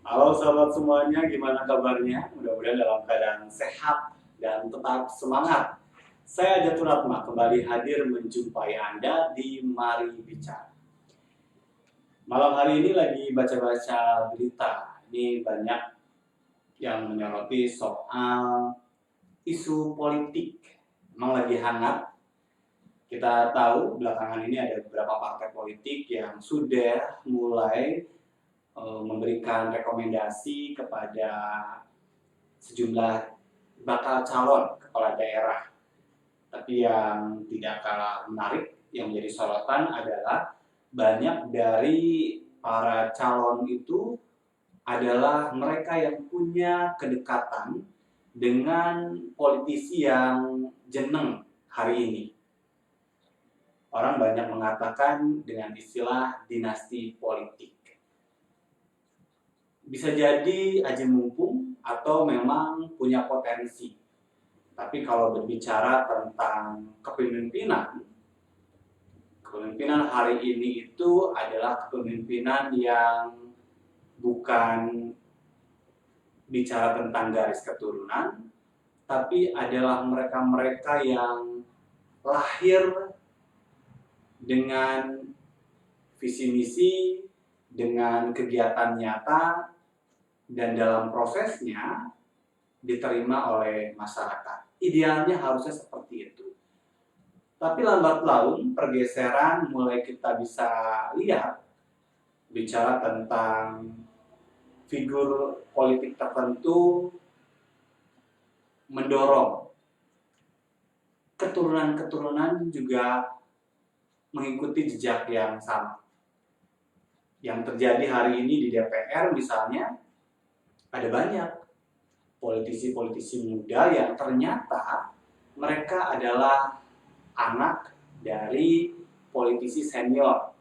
Halo sahabat semuanya, gimana kabarnya? Mudah-mudahan dalam keadaan sehat dan tetap semangat. Saya Jatuh Ratma kembali hadir menjumpai Anda di Mari Bicara. Malam hari ini lagi baca-baca berita. Ini banyak yang menyoroti soal isu politik. Memang lagi hangat. Kita tahu belakangan ini ada beberapa partai politik yang sudah mulai memberikan rekomendasi kepada sejumlah bakal calon kepala daerah. Tapi yang tidak kalah menarik yang menjadi sorotan adalah banyak dari para calon itu adalah mereka yang punya kedekatan dengan politisi yang jeneng hari ini. Orang banyak mengatakan dengan istilah dinasti politik. Bisa jadi aji mumpung atau memang punya potensi. Tapi kalau berbicara tentang kepemimpinan hari ini itu adalah kepemimpinan yang bukan bicara tentang garis keturunan, tapi adalah mereka-mereka yang lahir dengan visi misi, dengan kegiatan nyata, dan dalam prosesnya diterima oleh masyarakat. Idealnya harusnya seperti itu. Tapi lambat laun pergeseran mulai kita bisa lihat bicara tentang figur politik tertentu mendorong keturunan-keturunan juga mengikuti jejak yang sama. Yang terjadi hari ini di DPR misalnya, ada banyak politisi-politisi muda yang ternyata mereka adalah anak dari politisi senior.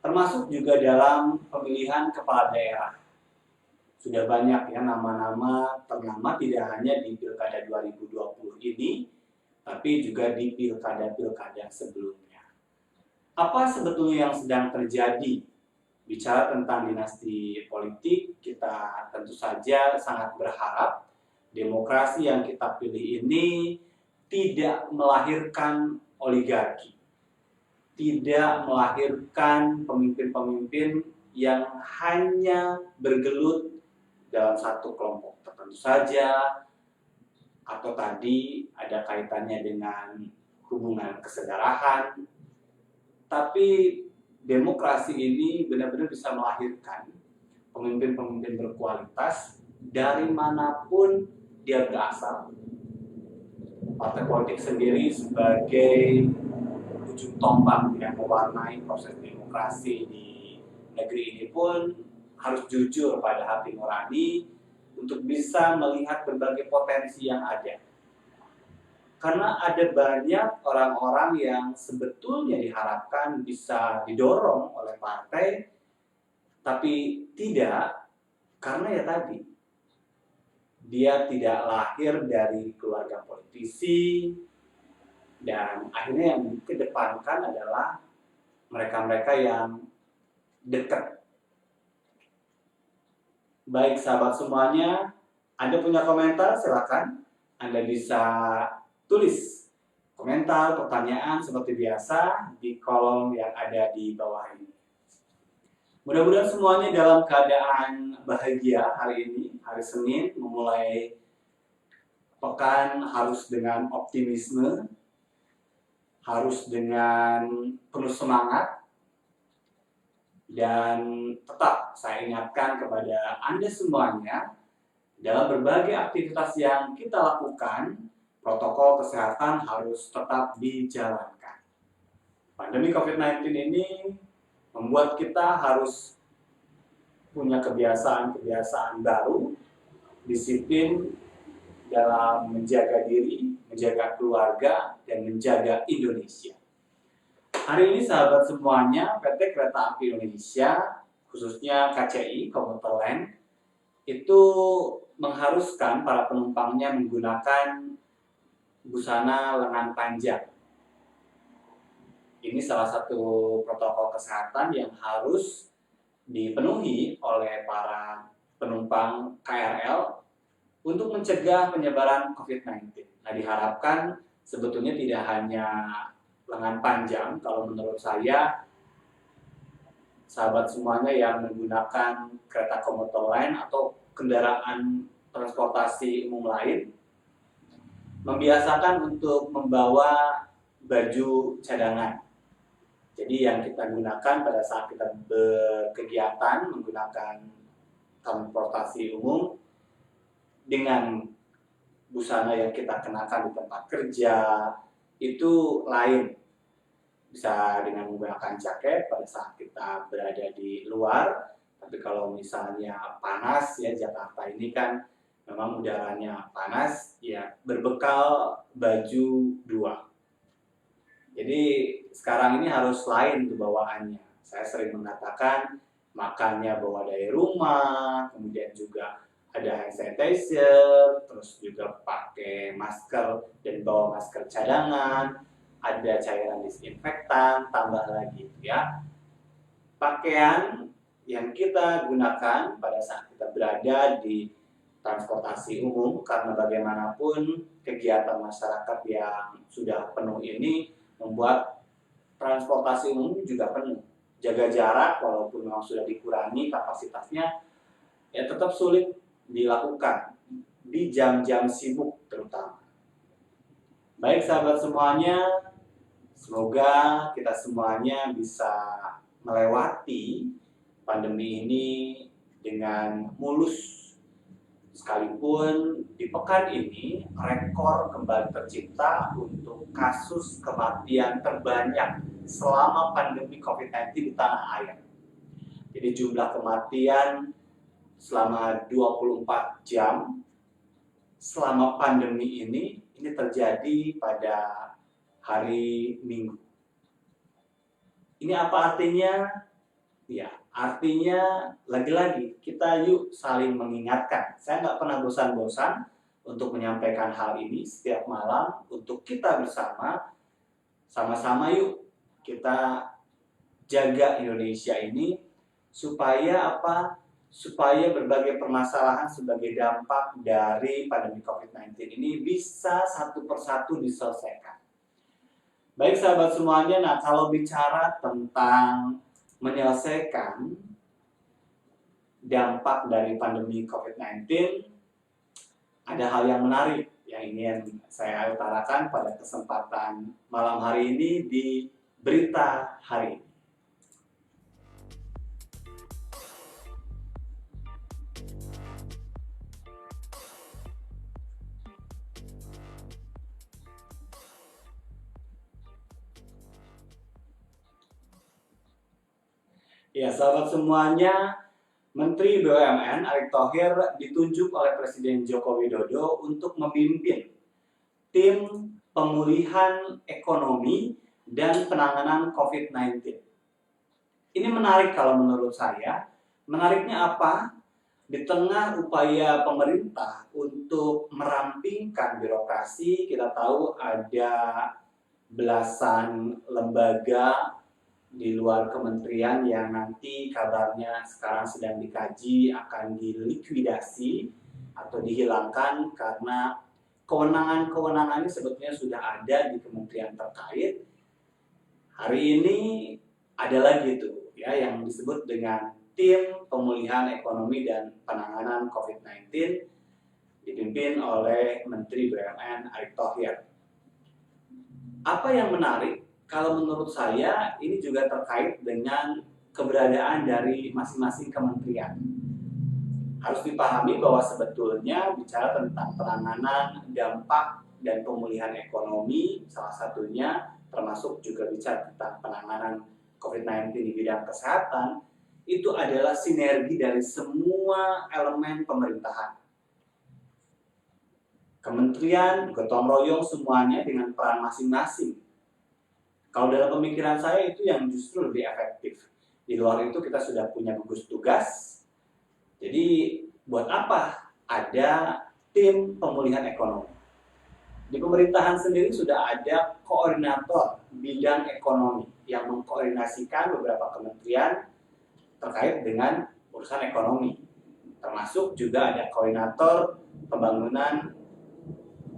Termasuk juga dalam pemilihan kepala daerah. Sudah banyak ya nama-nama ternama tidak hanya di Pilkada 2020 ini, tapi juga di pilkada-pilkada sebelumnya. Apa sebetulnya yang sedang terjadi? Bicara tentang dinasti politik, kita tentu saja sangat berharap demokrasi yang kita pilih ini tidak melahirkan oligarki, tidak melahirkan pemimpin-pemimpin yang hanya bergelut dalam satu kelompok tertentu saja, atau tadi ada kaitannya dengan hubungan kesejarahan, tapi demokrasi ini benar-benar bisa melahirkan pemimpin-pemimpin berkualitas dari manapun dia berasal. Partai politik sendiri sebagai ujung tombak yang mewarnai proses demokrasi di negeri ini pun harus jujur pada hati nurani untuk bisa melihat berbagai potensi yang ada. Karena ada banyak orang-orang yang sebetulnya diharapkan bisa didorong oleh partai, tapi tidak, karena ya tadi, dia tidak lahir dari keluarga politisi, dan akhirnya yang dikedepankan adalah mereka-mereka yang dekat. Baik sahabat semuanya, Anda punya komentar, silakan. Anda bisa tulis komentar, pertanyaan seperti biasa di kolom yang ada di bawah ini. Mudah-mudahan semuanya dalam keadaan bahagia hari ini, hari Senin, memulai pekan harus dengan optimisme, harus dengan penuh semangat, dan tetap saya ingatkan kepada Anda semuanya, dalam berbagai aktivitas yang kita lakukan, protokol kesehatan harus tetap dijalankan. Pandemi COVID-19 ini membuat kita harus punya kebiasaan-kebiasaan baru, disiplin dalam menjaga diri, menjaga keluarga, dan menjaga Indonesia. Hari ini sahabat semuanya, PT Kereta Api Indonesia, khususnya KCI, Komuter Lain, itu mengharuskan para penumpangnya menggunakan busana lengan panjang. Ini salah satu protokol kesehatan yang harus dipenuhi oleh para penumpang KRL untuk mencegah penyebaran COVID-19. Nah, diharapkan sebetulnya tidak hanya lengan panjang, kalau menurut saya, sahabat semuanya yang menggunakan kereta komuter lain atau kendaraan transportasi umum lain, membiasakan untuk membawa baju cadangan. Jadi yang kita gunakan pada saat kita berkegiatan menggunakan transportasi umum dengan busana yang kita kenakan di tempat kerja itu lain. Bisa dengan menggunakan jaket pada saat kita berada di luar, tapi kalau misalnya panas ya, Jakarta ini kan memang udaranya panas, ya berbekal baju 2. Jadi sekarang ini harus lain tuh bawaannya. Saya sering mengatakan makannya bawa dari rumah, kemudian juga ada hand sanitizer, terus juga pakai masker dan bawa masker cadangan, ada cairan disinfektan, tambah lagi ya. Pakaian yang kita gunakan pada saat kita berada di transportasi umum, karena bagaimanapun kegiatan masyarakat yang sudah penuh ini membuat transportasi umum juga penuh. Jaga jarak walaupun memang sudah dikurangi kapasitasnya, ya tetap sulit dilakukan di jam-jam sibuk terutama. Baik sahabat semuanya, semoga kita semuanya bisa melewati pandemi ini dengan mulus. Sekalipun di pekan ini rekor kembali tercipta untuk kasus kematian terbanyak selama pandemi COVID-19 di tanah air. Jadi jumlah kematian selama 24 jam selama pandemi ini terjadi pada hari Minggu. Ini apa artinya? Ya, artinya lagi-lagi kita yuk saling mengingatkan. Saya nggak pernah bosan-bosan untuk menyampaikan hal ini setiap malam untuk kita bersama, sama-sama yuk kita jaga Indonesia ini supaya apa? Supaya berbagai permasalahan sebagai dampak dari pandemi COVID-19 ini bisa satu persatu diselesaikan. Baik sahabat semuanya, nah kalau bicara tentang menyelesaikan dampak dari pandemi COVID-19, ada hal yang menarik yang ingin saya utarakan pada kesempatan malam hari ini di Berita Hari ini. Ya, sahabat semuanya, Menteri BUMN Erick Thohir ditunjuk oleh Presiden Joko Widodo untuk memimpin tim pemulihan ekonomi dan penanganan COVID-19. Ini menarik kalau menurut saya. Menariknya apa? Di tengah upaya pemerintah untuk merampingkan birokrasi, kita tahu ada belasan lembaga di luar kementerian yang nanti kabarnya sekarang sedang dikaji akan dilikuidasi atau dihilangkan karena kewenangan-kewenangannya sebetulnya sudah ada di kementerian terkait. Hari ini ada lagi tuh ya yang disebut dengan tim pemulihan ekonomi dan penanganan COVID-19 dipimpin oleh Menteri BUMN Erick Thohir. Apa yang menarik? Kalau menurut saya, ini juga terkait dengan keberadaan dari masing-masing kementerian. Harus dipahami bahwa sebetulnya bicara tentang penanganan dampak dan pemulihan ekonomi, salah satunya termasuk juga bicara tentang penanganan COVID-19 di bidang kesehatan, itu adalah sinergi dari semua elemen pemerintahan. Kementerian, gotong royong semuanya dengan peran masing-masing. Kalau dalam pemikiran saya itu yang justru lebih efektif. Di luar itu kita sudah punya gugus tugas. Jadi buat apa ada tim pemulihan ekonomi? Di pemerintahan sendiri sudah ada koordinator bidang ekonomi yang mengkoordinasikan beberapa kementerian terkait dengan urusan ekonomi. termasuk juga ada koordinator pembangunan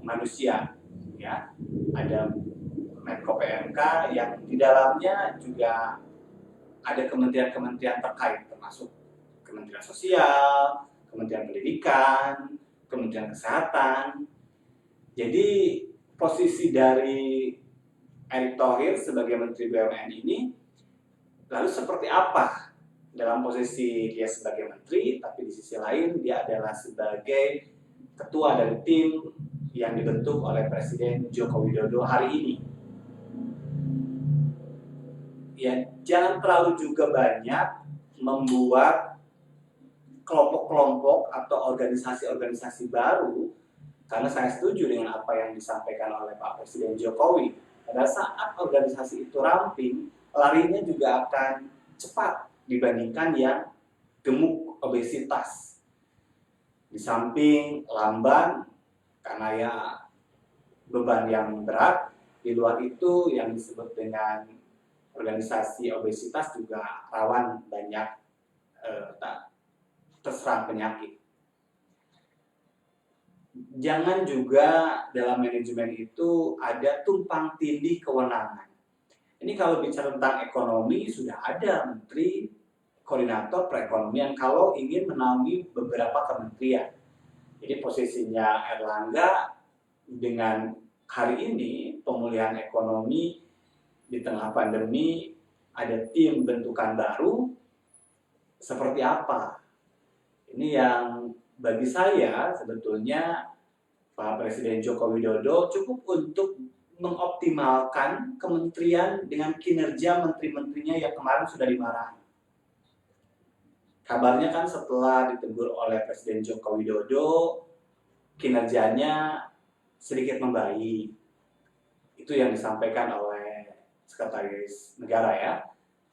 manusia, ya, ada Menko PMK yang di dalamnya juga ada kementerian-kementerian terkait, termasuk Kementerian Sosial, Kementerian Pendidikan, Kementerian Kesehatan. Jadi posisi dari Erick Thohir sebagai Menteri BUMN ini lalu seperti apa dalam posisi dia sebagai menteri, tapi di sisi lain dia adalah sebagai ketua dari tim yang dibentuk oleh Presiden Joko Widodo hari ini. Ya, jangan terlalu juga banyak membuat kelompok-kelompok atau organisasi-organisasi baru, karena saya setuju dengan apa yang disampaikan oleh Pak Presiden Jokowi. Pada saat organisasi itu ramping, larinya juga akan cepat dibandingkan yang gemuk obesitas. Di samping lamban karena ya beban yang berat, di luar itu yang disebut dengan organisasi obesitas juga rawan banyak terserang penyakit. Jangan juga dalam manajemen itu ada tumpang tindih kewenangan. Ini kalau bicara tentang ekonomi, sudah ada menteri koordinator perekonomian kalau ingin menaungi beberapa kementerian. Jadi posisinya Erlangga dengan hari ini pemulihan ekonomi di tengah pandemi, ada tim bentukan baru, seperti apa? Ini yang bagi saya sebetulnya Pak Presiden Joko Widodo cukup untuk mengoptimalkan kementerian dengan kinerja menteri-menterinya yang kemarin sudah dimarahi. Kabarnya kan setelah ditegur oleh Presiden Joko Widodo, kinerjanya sedikit membaik. Itu yang disampaikan oleh Sekretaris Negara ya.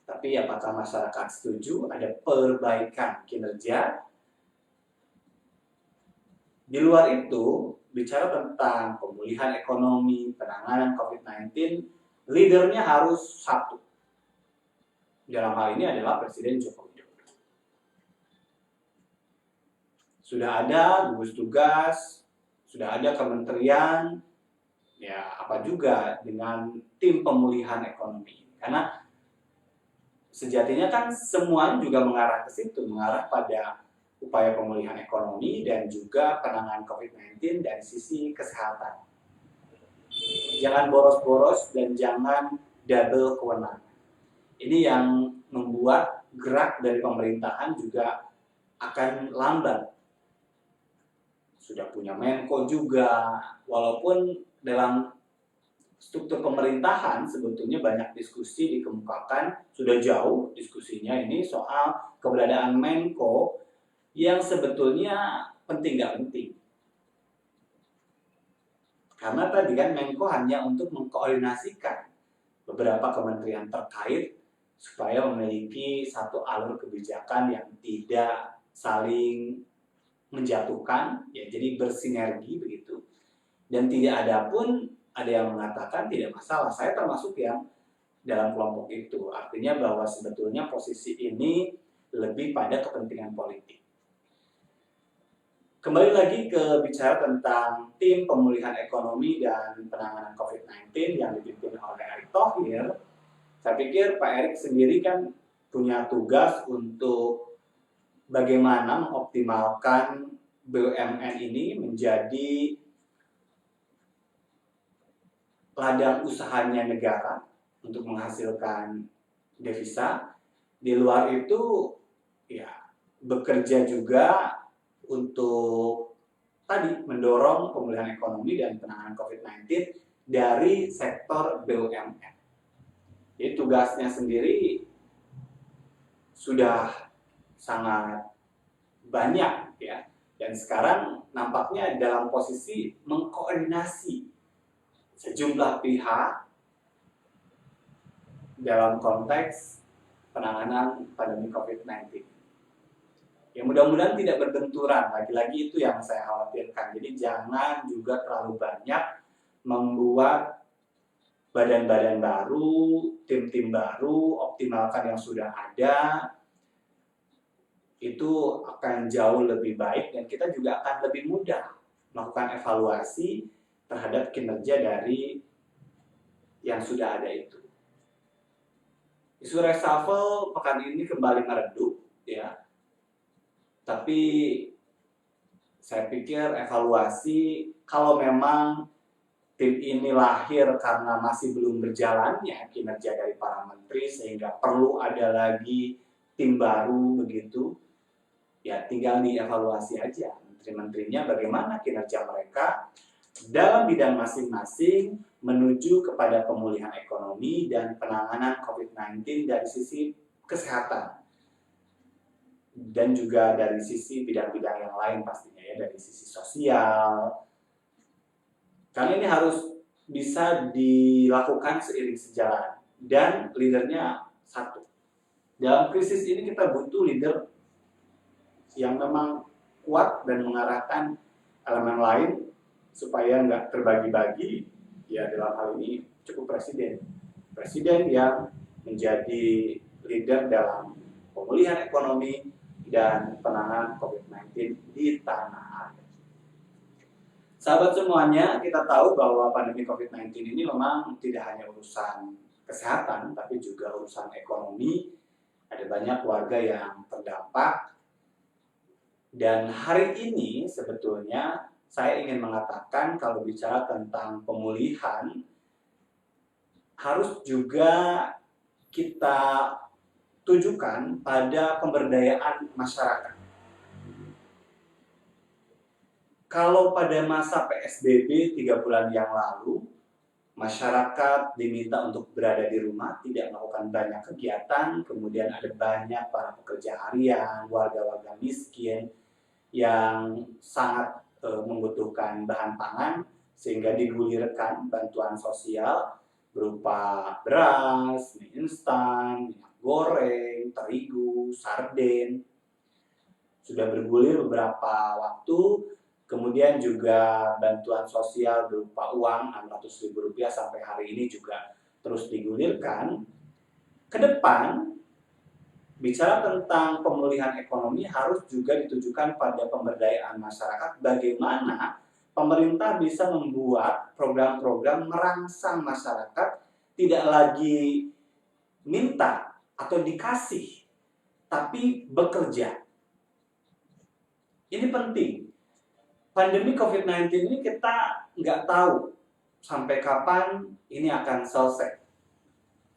Tapi apakah masyarakat setuju ada perbaikan kinerja? Di luar itu, bicara tentang pemulihan ekonomi, penanganan COVID-19, leadernya harus satu. Dalam hal ini adalah Presiden Joko Widodo. Sudah ada gugus tugas, sudah ada kementerian, ya apa juga dengan tim pemulihan ekonomi. Karena sejatinya kan semuanya juga mengarah ke situ, mengarah pada upaya pemulihan ekonomi dan juga penanganan COVID-19 dari sisi kesehatan. Jangan boros-boros dan jangan double kewenangan. Ini yang membuat gerak dari pemerintahan juga akan lambat. Sudah punya Menko juga, walaupun dalam struktur pemerintahan sebetulnya banyak diskusi dikemukakan, sudah jauh diskusinya ini soal keberadaan Menko yang sebetulnya penting nggak penting. Karena tadi kan Menko hanya untuk mengkoordinasikan beberapa kementerian terkait supaya memiliki satu alur kebijakan yang tidak saling menjatuhkan, ya jadi bersinergi begitu. Dan tidak ada pun ada yang mengatakan tidak masalah. Saya termasuk yang dalam kelompok itu. Artinya bahwa sebetulnya posisi ini lebih pada kepentingan politik. Kembali lagi ke bicara tentang tim pemulihan ekonomi dan penanganan COVID-19 yang dipimpin oleh Erick Thohir. Saya pikir Pak Erick sendiri kan punya tugas untuk bagaimana mengoptimalkan BUMN ini menjadi ladang usahanya negara untuk menghasilkan devisa. Di luar itu ya bekerja juga untuk tadi mendorong pemulihan ekonomi dan penanganan COVID-19 dari sektor BUMN. Jadi tugasnya sendiri sudah sangat banyak ya, dan sekarang nampaknya dalam posisi mengkoordinasi sejumlah pihak dalam konteks penanganan pandemi COVID-19. Ya mudah-mudahan tidak berbenturan, lagi-lagi itu yang saya khawatirkan. Jadi jangan juga terlalu banyak membuat badan-badan baru, tim-tim baru, optimalkan yang sudah ada. itu akan jauh lebih baik dan kita juga akan lebih mudah melakukan evaluasi terhadap kinerja dari yang sudah ada itu. Isu reshuffle pekan ini kembali meredup, ya. Tapi saya pikir evaluasi kalau memang tim ini lahir karena masih belum berjalannya kinerja dari para menteri sehingga perlu ada lagi tim baru begitu, ya tinggal dievaluasi aja menteri-menterinya bagaimana kinerja mereka dalam bidang masing-masing menuju kepada pemulihan ekonomi dan penanganan COVID-19 dari sisi kesehatan dan juga dari sisi bidang-bidang yang lain pastinya ya, dari sisi sosial. Karena ini harus bisa dilakukan seiring sejalan dan leadernya satu. Dalam krisis ini kita butuh leader yang memang kuat dan mengarahkan elemen lain supaya nggak terbagi-bagi, ya dalam hal ini cukup presiden yang menjadi leader dalam pemulihan ekonomi dan penanganan COVID-19 di tanah air. Sahabat semuanya, kita tahu bahwa pandemi COVID-19 ini memang tidak hanya urusan kesehatan, tapi juga urusan ekonomi. Ada banyak warga yang terdampak. Dan hari ini sebetulnya saya ingin mengatakan kalau bicara tentang pemulihan, harus juga kita tujukan pada pemberdayaan masyarakat. Kalau pada masa PSBB 3 bulan yang lalu, masyarakat diminta untuk berada di rumah, tidak melakukan banyak kegiatan, kemudian ada banyak para pekerja harian, warga-warga miskin yang sangat membutuhkan bahan pangan sehingga digulirkan bantuan sosial berupa beras, mie instan, minyak goreng, terigu, sarden. Sudah bergulir beberapa waktu, kemudian juga bantuan sosial berupa uang Rp600.000 sampai hari ini juga terus digulirkan. Ke depan, bicara tentang pemulihan ekonomi harus juga ditujukan pada pemberdayaan masyarakat, bagaimana pemerintah bisa membuat program-program merangsang masyarakat tidak lagi minta atau dikasih, tapi bekerja. Ini penting. Pandemi COVID-19 ini kita nggak tahu sampai kapan ini akan selesai.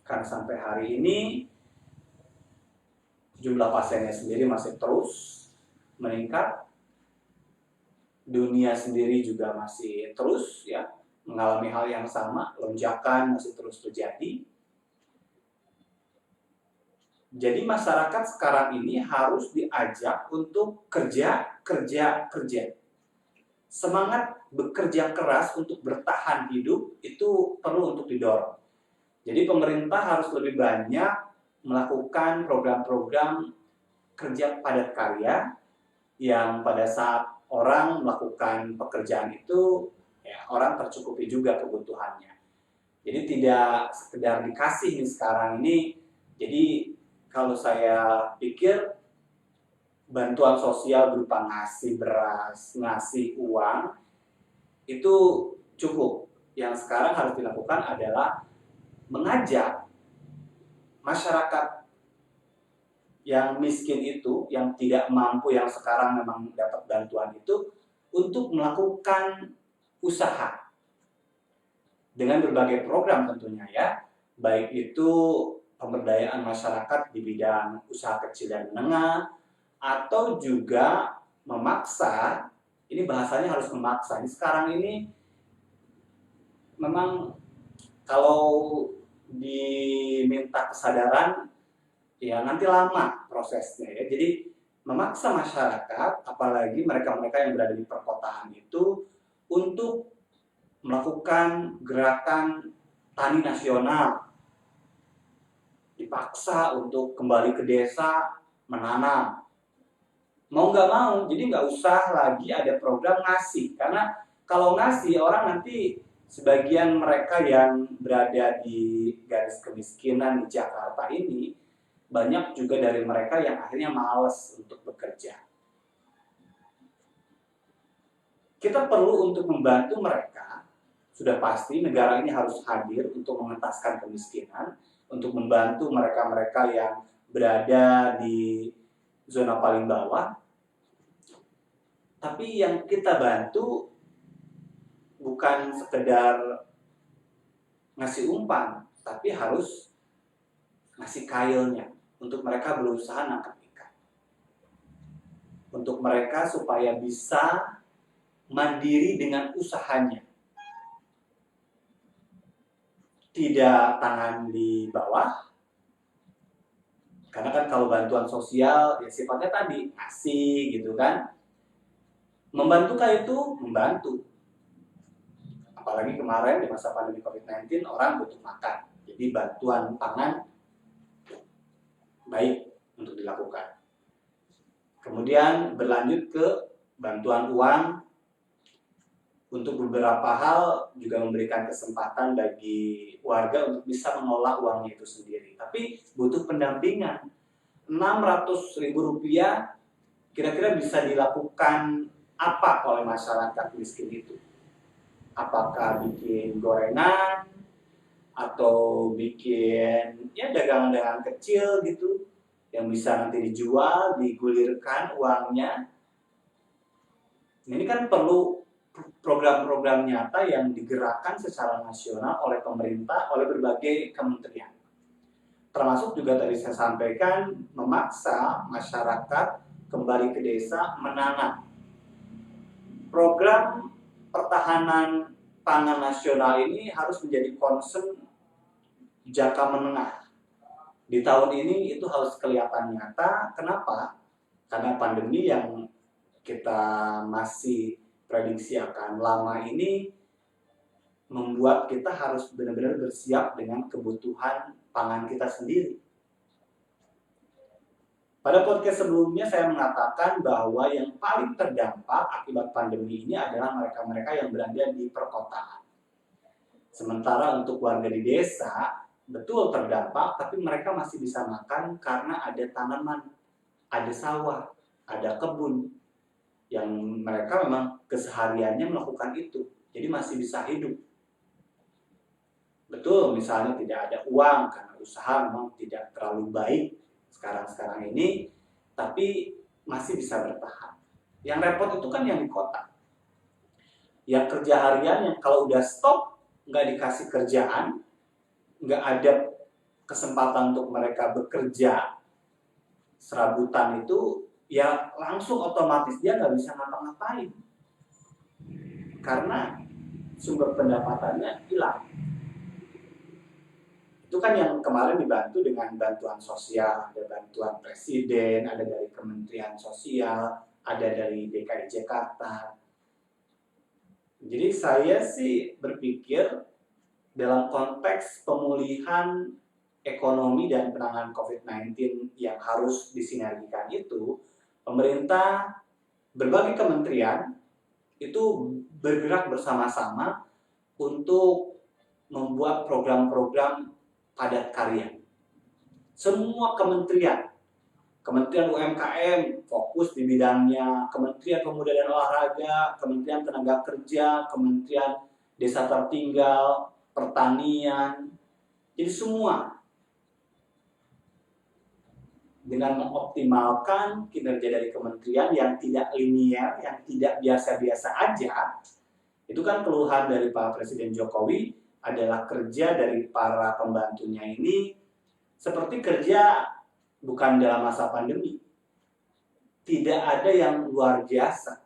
Karena sampai hari ini jumlah pasiennya sendiri masih terus meningkat, dunia sendiri juga masih terus ya mengalami hal yang sama, lonjakan masih terus terjadi. Jadi masyarakat sekarang ini harus diajak untuk kerja. Semangat bekerja keras untuk bertahan hidup itu perlu untuk didorong. Jadi pemerintah harus lebih banyak melakukan program-program kerja padat karya yang pada saat orang melakukan pekerjaan itu ya orang tercukupi juga kebutuhannya. Jadi tidak sekedar dikasih nih sekarang ini. Jadi kalau saya pikir bantuan sosial berupa ngasih beras, ngasih uang itu cukup. Yang sekarang harus dilakukan adalah mengajak masyarakat yang miskin itu, yang tidak mampu, yang sekarang memang dapat bantuan itu, untuk melakukan usaha dengan berbagai program tentunya ya, baik itu pemberdayaan masyarakat di bidang usaha kecil dan menengah, atau juga memaksa, ini bahasanya harus memaksa. Ini sekarang ini memang kalau diminta kesadaran ya nanti lama prosesnya ya. Jadi memaksa masyarakat, apalagi mereka-mereka yang berada di perkotaan itu untuk melakukan gerakan tani nasional. Dipaksa untuk kembali ke desa menanam. Mau nggak mau, jadi nggak usah lagi ada program ngasih. Karena kalau ngasih, orang nanti sebagian mereka yang berada di garis kemiskinan di Jakarta ini banyak juga dari mereka yang akhirnya malas untuk bekerja. Kita perlu untuk membantu mereka. Sudah pasti negara ini harus hadir untuk mengentaskan kemiskinan, untuk membantu mereka-mereka yang berada di zona paling bawah. Tapi yang kita bantu bukan sekedar ngasih umpan, tapi harus ngasih kailnya untuk mereka berusaha nangkap ikan. Untuk mereka supaya bisa mandiri dengan usahanya. Tidak tangan di bawah. Karena kan kalau bantuan sosial ya sifatnya tadi ngasih gitu kan. Membantu kayak itu membantu. Apalagi kemarin di masa pandemi COVID-19 orang butuh makan. Jadi bantuan pangan baik untuk dilakukan. Kemudian berlanjut ke bantuan uang. Untuk beberapa hal juga memberikan kesempatan bagi warga untuk bisa mengolah uangnya itu sendiri. Tapi butuh pendampingan. Rp600.000 kira-kira bisa dilakukan apa oleh masyarakat miskin itu? Apakah bikin gorengan atau bikin ya dagangan-dagangan kecil gitu yang bisa nanti dijual, digulirkan uangnya. Ini kan perlu program-program nyata yang digerakkan secara nasional oleh pemerintah, oleh berbagai kementerian. Termasuk juga tadi saya sampaikan memaksa masyarakat kembali ke desa menanam. Program pertahanan pangan nasional ini harus menjadi concern jangka menengah. Di tahun ini itu harus kelihatan nyata. Kenapa? Karena pandemi yang kita masih prediksi akan lama ini membuat kita harus benar-benar bersiap dengan kebutuhan pangan kita sendiri. Pada podcast sebelumnya saya mengatakan bahwa yang paling terdampak akibat pandemi ini adalah mereka-mereka yang berada di perkotaan. Sementara untuk warga di desa, betul terdampak, tapi mereka masih bisa makan karena ada tanaman, ada sawah, ada kebun, yang mereka memang kesehariannya melakukan itu. Jadi masih bisa hidup. Betul, misalnya tidak ada uang karena usaha memang tidak terlalu baik sekarang ini, tapi masih bisa bertahan. Yang repot itu kan yang di kota. Yang kerja harian yang kalau udah stop, nggak dikasih kerjaan, nggak ada kesempatan untuk mereka bekerja serabutan itu, ya langsung otomatis dia nggak bisa ngapa-ngapain. Karena sumber pendapatannya hilang. Itu kan yang kemarin dibantu dengan bantuan sosial, ada bantuan presiden, ada dari Kementerian Sosial, ada dari DKI Jakarta. Jadi saya sih berpikir dalam konteks pemulihan ekonomi dan penanganan COVID-19 yang harus disinergikan itu, pemerintah berbagai kementerian itu bergerak bersama-sama untuk membuat program-program padat karya. Semua kementerian UMKM fokus di bidangnya, Kementerian Pemuda dan Olahraga, Kementerian Tenaga Kerja, Kementerian Desa Tertinggal, Pertanian. Jadi semua dengan mengoptimalkan kinerja dari kementerian yang tidak linear, yang tidak biasa-biasa aja. Itu kan keluhan dari Pak Presiden Jokowi adalah kerja dari para pembantunya ini seperti kerja bukan dalam masa pandemi. Tidak ada yang luar biasa.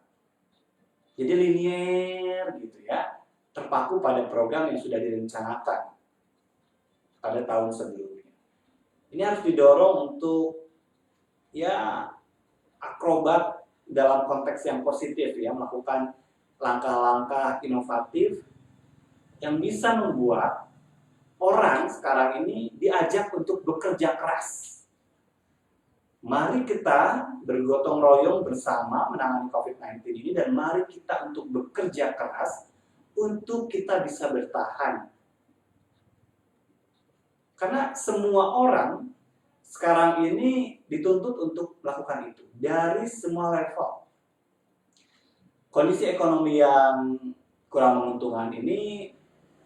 Jadi linear gitu ya, terpaku pada program yang sudah direncanakan pada tahun sebelumnya. Ini harus didorong untuk ya akrobat dalam konteks yang positif ya, melakukan langkah-langkah inovatif yang bisa membuat orang sekarang ini diajak untuk bekerja keras. Mari kita bergotong royong bersama menangani COVID-19 ini dan mari kita untuk bekerja keras untuk kita bisa bertahan. Karena semua orang sekarang ini dituntut untuk melakukan itu dari semua level. Kondisi ekonomi yang kurang menguntungkan ini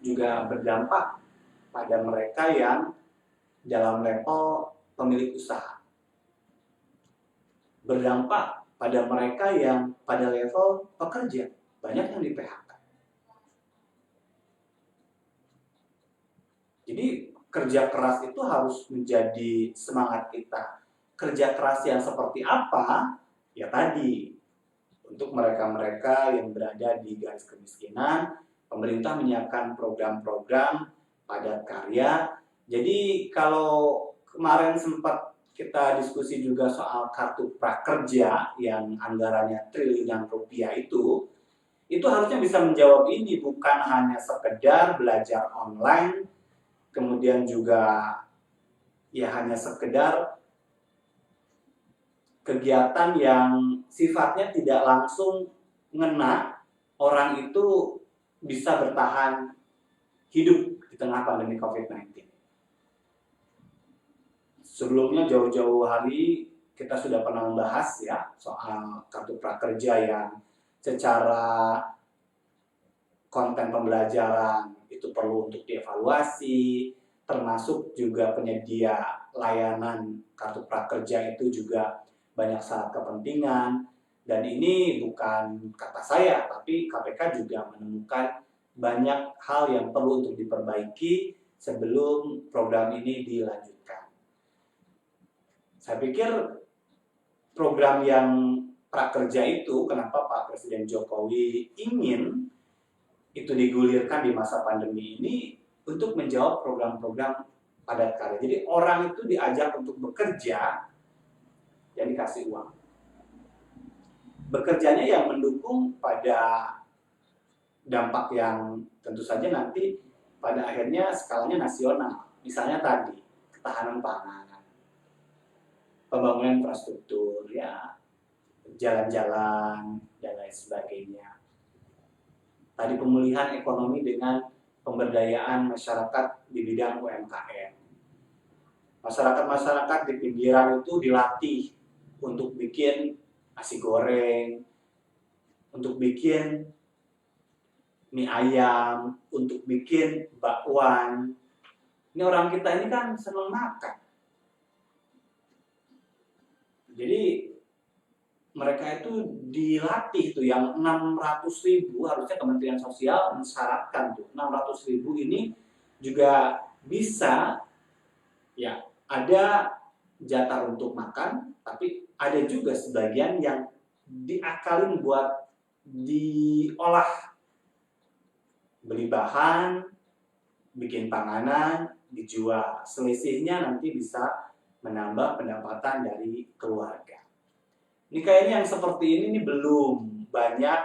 juga berdampak pada mereka yang dalam level pemilik usaha. Berdampak pada mereka yang pada level pekerja. Banyak yang di PHK. Jadi kerja keras itu harus menjadi semangat kita. Kerja keras yang seperti apa? Ya tadi, untuk mereka-mereka yang berada di garis kemiskinan, pemerintah menyiapkan program-program padat karya. Jadi kalau kemarin sempat kita diskusi juga soal kartu prakerja yang anggarannya triliunan rupiah itu harusnya bisa menjawab ini, bukan hanya sekedar belajar online, kemudian juga ya hanya sekedar kegiatan yang sifatnya tidak langsung ngena orang itu bisa bertahan hidup di tengah pandemi COVID-19. Sebelumnya jauh-jauh hari kita sudah pernah membahas ya soal kartu prakerja yang secara konten pembelajaran itu perlu untuk dievaluasi, termasuk juga penyedia layanan kartu prakerja itu juga banyak syarat kepentingan, dan ini bukan kata saya, tapi KPK juga menemukan banyak hal yang perlu untuk diperbaiki sebelum program ini dilanjutkan. Saya pikir program yang prakerja itu, kenapa Pak Presiden Jokowi ingin itu digulirkan di masa pandemi ini untuk menjawab program-program padat karya. Jadi orang itu diajak untuk bekerja dan dikasih uang. Bekerjanya yang mendukung pada dampak yang tentu saja nanti pada akhirnya skalanya nasional. Misalnya tadi, ketahanan pangan, pembangunan infrastruktur, ya, jalan-jalan, dan lain sebagainya. Tadi pemulihan ekonomi dengan pemberdayaan masyarakat di bidang UMKM. Masyarakat-masyarakat di pinggiran itu dilatih untuk bikin nasi goreng, untuk bikin mie ayam, untuk bikin bakwan. Ini orang kita ini kan senang makan. Jadi mereka itu dilatih tuh yang 600.000, harusnya Kementerian Sosial mensyaratkan tuh 600.000 ini juga bisa ya ada jatah untuk makan, tapi ada juga sebagian yang diakalin buat diolah, beli bahan, bikin panganan, dijual. Selisihnya nanti bisa menambah pendapatan dari keluarga. Ini kayaknya yang seperti ini belum banyak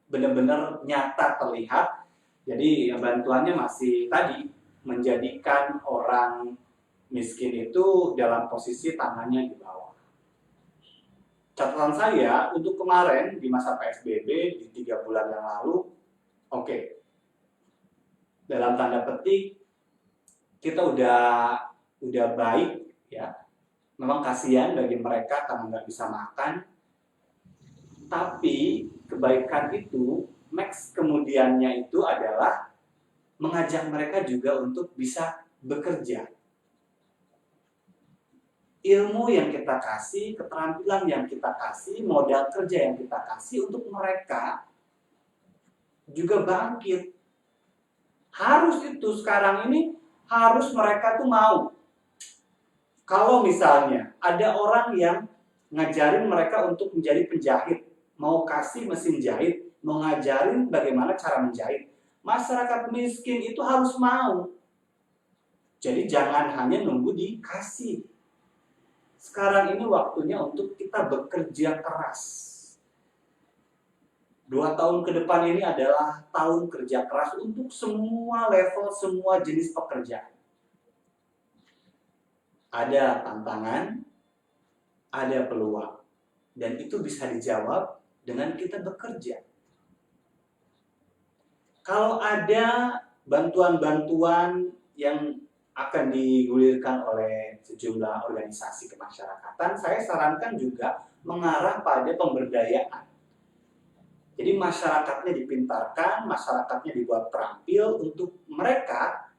benar-benar nyata terlihat. Jadi bantuannya masih tadi menjadikan orang miskin itu dalam posisi tangannya di bawah. Catatan saya untuk kemarin di masa PSBB di 3 bulan yang lalu, oke. Dalam tanda petik kita udah baik ya. Memang kasihan bagi mereka karena nggak bisa makan, tapi kebaikan itu next kemudiannya itu adalah mengajak mereka juga untuk bisa bekerja. Ilmu yang kita kasih, keterampilan yang kita kasih, modal kerja yang kita kasih untuk mereka juga bangkit. Harus itu sekarang ini, harus mereka tuh mau. Kalau misalnya ada orang yang ngajarin mereka untuk menjadi penjahit, mau kasih mesin jahit, mau ngajarin bagaimana cara menjahit, masyarakat miskin itu harus mau. Jadi jangan hanya nunggu dikasih. Sekarang ini waktunya untuk kita bekerja keras. 2 tahun ke depan ini adalah tahun kerja keras untuk semua level, semua jenis pekerjaan. Ada tantangan, ada peluang, dan itu bisa dijawab dengan kita bekerja. Kalau ada bantuan-bantuan yang akan digulirkan oleh sejumlah organisasi kemasyarakatan, saya sarankan juga mengarah pada pemberdayaan. Jadi masyarakatnya dipintarkan, masyarakatnya dibuat terampil untuk mereka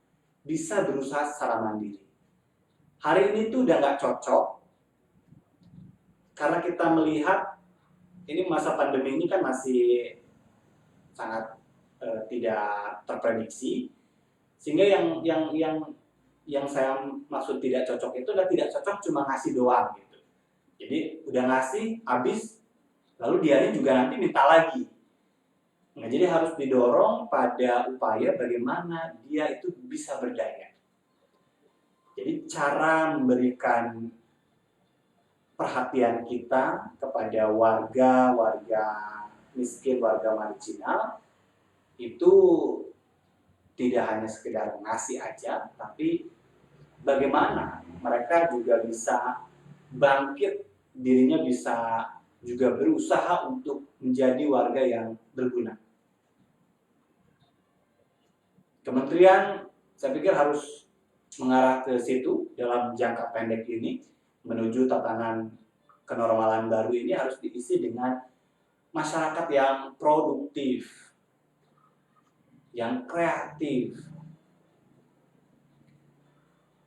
bisa berusaha secara mandiri. Hari ini tuh udah nggak cocok, karena kita melihat ini masa pandemi ini kan masih sangat tidak terprediksi, sehingga yang saya maksud tidak cocok itu adalah tidak cocok cuma ngasih doang gitu. Jadi udah ngasih, habis, lalu dianya juga nanti minta lagi. Nah, jadi harus didorong pada upaya bagaimana dia itu bisa berdaya. Jadi cara memberikan perhatian kita kepada warga miskin, warga marginal, itu tidak hanya sekedar ngasih aja, tapi bagaimana mereka juga bisa bangkit, dirinya bisa juga berusaha untuk menjadi warga yang berguna. Kementerian, saya pikir harus mengarah ke situ dalam jangka pendek ini, menuju tatanan kenormalan baru ini harus diisi dengan masyarakat yang produktif, yang kreatif.